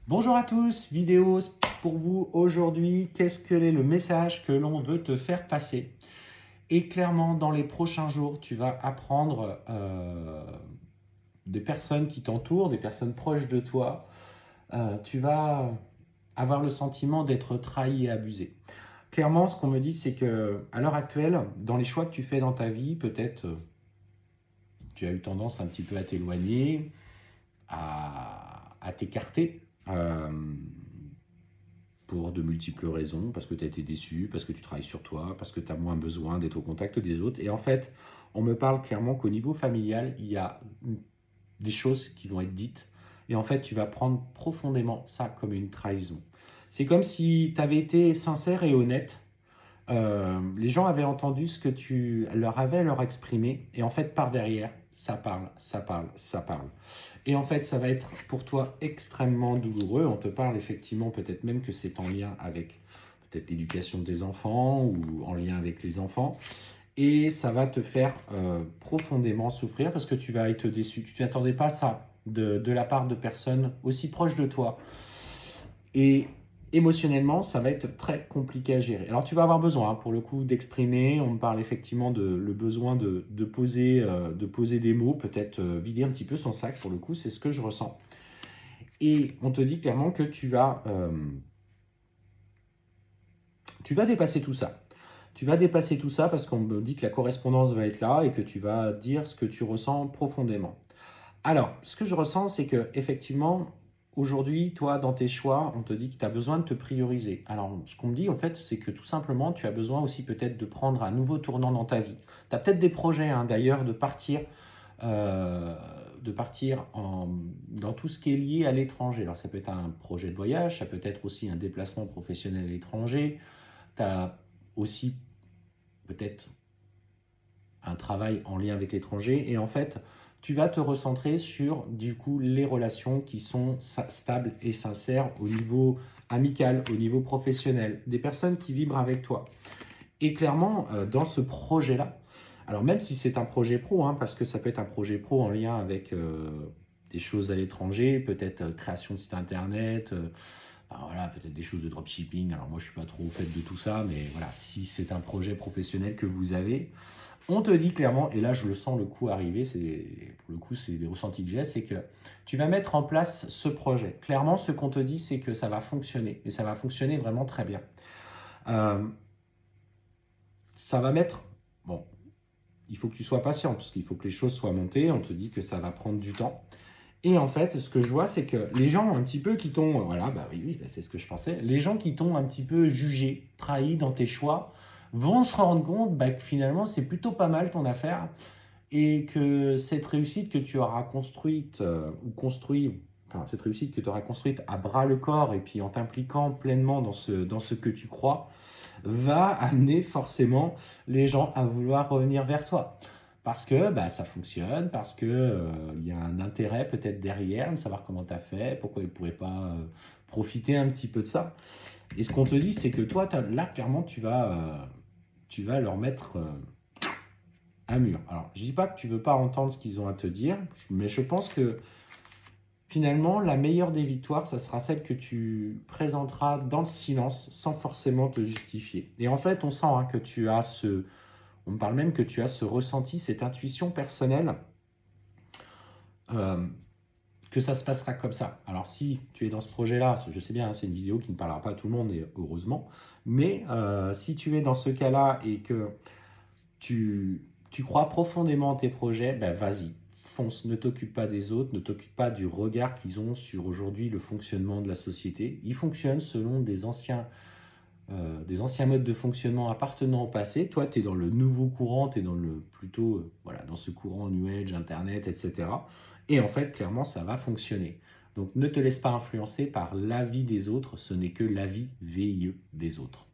Bonjour à tous, vidéo pour vous aujourd'hui. Quel est le message que l'on veut te faire passer? Et clairement, dans les prochains jours, tu vas apprendre des personnes qui t'entourent, des personnes proches de toi. Tu vas avoir le sentiment d'être trahi et abusé. Clairement, ce qu'on me dit, c'est que à l'heure actuelle, dans les choix que tu fais dans ta vie, peut-être tu as eu tendance un petit peu à t'éloigner, à t'écarter. Pour de multiples raisons, parce que tu as été déçu, parce que tu travailles sur toi, parce que tu as moins besoin d'être au contact des autres. Et en fait, on me parle clairement qu'au niveau familial, il y a des choses qui vont être dites. Et en fait, tu vas prendre profondément ça comme une trahison. C'est comme si tu avais été sincère et honnête. Les gens avaient entendu ce que tu leur avais leur exprimé. Et en fait, par derrière, ça parle, ça parle, ça parle. Et en fait, ça va être pour toi extrêmement douloureux. On te parle effectivement, peut-être même que c'est en lien avec peut-être l'éducation des enfants ou en lien avec les enfants. Et ça va te faire profondément souffrir parce que tu vas être déçu. Tu ne t'attendais pas à ça de la part de personnes aussi proches de toi. Et émotionnellement, ça va être très compliqué à gérer. Alors, tu vas avoir besoin, pour le coup, d'exprimer. On me parle effectivement de le besoin de poser des mots, peut-être vider un petit peu son sac, pour le coup, c'est ce que je ressens. Et on te dit clairement que tu vas dépasser tout ça. Tu vas dépasser tout ça parce qu'on me dit que la correspondance va être là et que tu vas dire ce que tu ressens profondément. Alors, ce que je ressens, c'est que effectivement, aujourd'hui, toi, dans tes choix, on te dit que tu as besoin de te prioriser. Alors, ce qu'on me dit, en fait, c'est que tout simplement, tu as besoin aussi peut-être de prendre un nouveau tournant dans ta vie. Tu as peut-être des projets, hein, d'ailleurs, euh, dans tout ce qui est lié à l'étranger. Alors, ça peut être un projet de voyage, ça peut être aussi un déplacement professionnel à l'étranger. Tu as aussi peut-être un travail en lien avec l'étranger. Et en fait, tu vas te recentrer sur, du coup, les relations qui sont stables et sincères au niveau amical, au niveau professionnel, des personnes qui vibrent avec toi. Et clairement, dans ce projet-là, alors même si c'est un projet pro, hein, parce que ça peut être un projet pro en lien avec des choses à l'étranger, peut-être création de site internet, enfin, voilà, peut-être des choses de dropshipping. Alors moi, je suis pas trop au fait de tout ça, mais voilà, si c'est un projet professionnel que vous avez, on te dit clairement, et là je le sens le coup arriver, pour le coup c'est des ressentis que j'ai, c'est que tu vas mettre en place ce projet. Clairement, ce qu'on te dit, c'est que ça va fonctionner, et ça va fonctionner vraiment très bien. Ça va mettre, bon, il faut que tu sois patient, parce qu'il faut que les choses soient montées, on te dit que ça va prendre du temps. Et en fait, ce que je vois, c'est que les gens un petit peu qui t'ont, voilà, bah oui, c'est ce que je pensais, les gens qui t'ont un petit peu jugé, trahi dans tes choix, vont se rendre compte bah, que finalement, c'est plutôt pas mal ton affaire et que cette réussite que tu auras construite enfin, cette réussite que tu auras construite à bras le corps et puis en t'impliquant pleinement dans ce que tu crois, va amener forcément les gens à vouloir revenir vers toi. Parce que bah, ça fonctionne, parce que y a un intérêt peut-être derrière, de savoir comment tu as fait, pourquoi ils ne pourraient pas profiter un petit peu de ça. Et ce qu'on te dit, c'est que toi, là, clairement, tu vas leur mettre un mur. Alors, je ne dis pas que tu ne veux pas entendre ce qu'ils ont à te dire, mais je pense que finalement, la meilleure des victoires, ça sera celle que tu présenteras dans le silence, sans forcément te justifier. Et en fait, on sent hein, que tu as on me parle même que tu as ce ressenti, cette intuition personnelle, euh, que ça se passera comme ça. Alors si tu es dans ce projet-là, je sais bien, hein, c'est une vidéo qui ne parlera pas à tout le monde, et heureusement, mais si tu es dans ce cas-là et que tu crois profondément en tes projets, ben vas-y, fonce, ne t'occupe pas des autres, ne t'occupe pas du regard qu'ils ont sur aujourd'hui le fonctionnement de la société. Ils fonctionnent selon des anciens modes de fonctionnement appartenant au passé. Toi, tu es dans le nouveau courant, tu es dans le plutôt voilà, dans ce courant New Age, Internet, etc. Et en fait, clairement, ça va fonctionner. Donc ne te laisse pas influencer par l'avis des autres, ce n'est que l'avis VIE des autres.